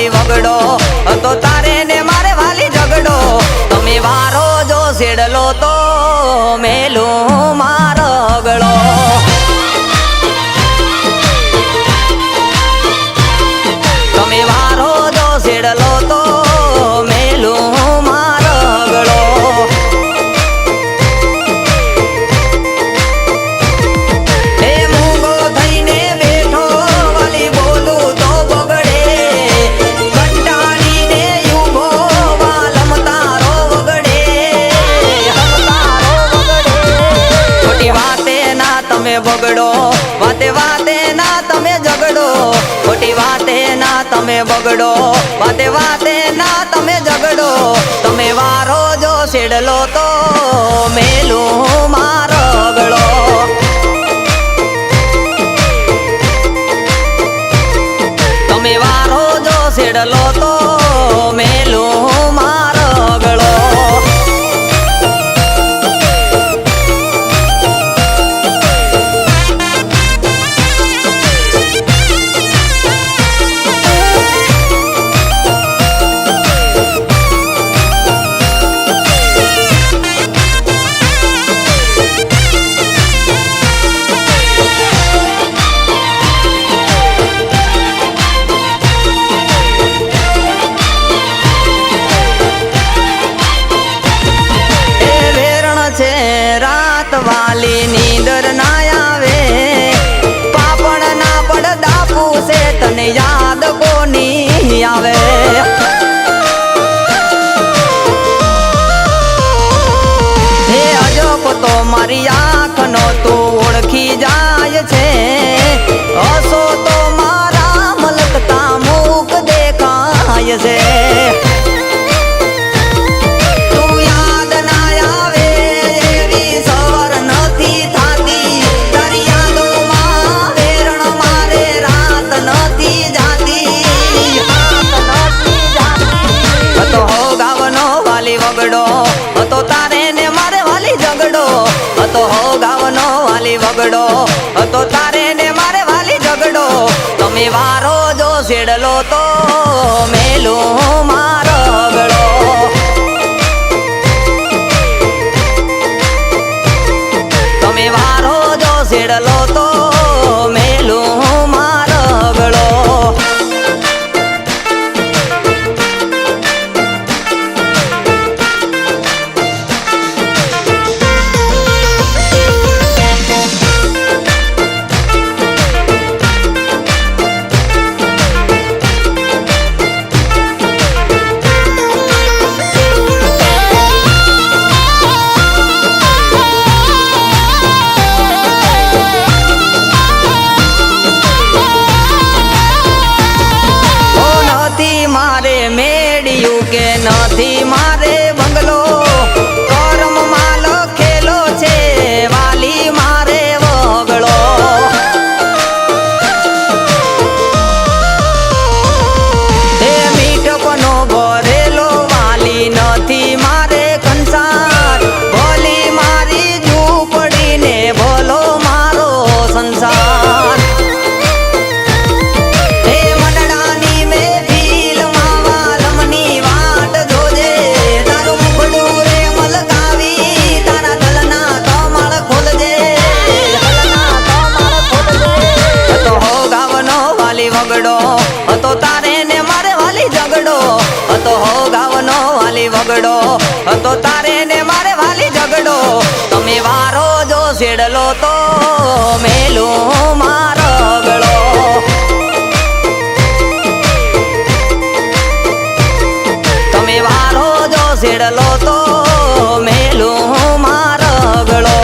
વાલી વગડો હતો તારે ને મારે વાલી ઝગડો તમે વારો જો સેડલો તો મેલું મારો ગળો તમે વારો જો સેડલો તો મેલું મારો ગળો હે મૂંગો થઈને બેઠો વાલી બોલું તો બગડે કંટાળીને ઊભો વાલમ તારો વગડે ખોટી વાતે ના તમે બગડો વાતે વાતે ના તમે ઝગડો ખોટી વાતે ના તમે બગડો વાતે વાતે ના તમે ઝગડો તમે વારો જો સેડલો તો મેલું મારો ગળો તમે વારો જો સેડલો તો મેલું મારો ગળો રાત વાલી નીંદર ના આવે પાપડ ના પડદા પૂસે તને યાદ કોની આવે હે અજબ તો મારી આંખ નો તું ઓળખી જાય છે હસો તો મારા મલકતા મુખ દેખાય છે વગડો હતો તારે ને મારે વાલી ઝગડો હતો હો ગાવનો વાલી વગડો હતો તારે ને મારે વાલી ઝગડો તમે વારો જો સેડલો તો મેલું મારો ગળો તમે વારો જો સેડલો તો મેલું મારો ગળો કે નથી મારે બંગલો કરમ માં લખેલો છે વાલી મારે વગળો હે મીઠપનો ભરેલો વાલી નથી મારે કંસાર ભલી મારી ઝૂંપડીને ભલો મારો સંસાર વગડો હતો તારે ને મારે વાલી ઝગડો હતો હો ગાવનો વાલી વગડો હતો તારે ને મારે વાલી ઝગડો તમે વારો જો સેડલો તો મેલું મારો ગળો તમે વારો જો સેડલો તો મેલું મારો ગળો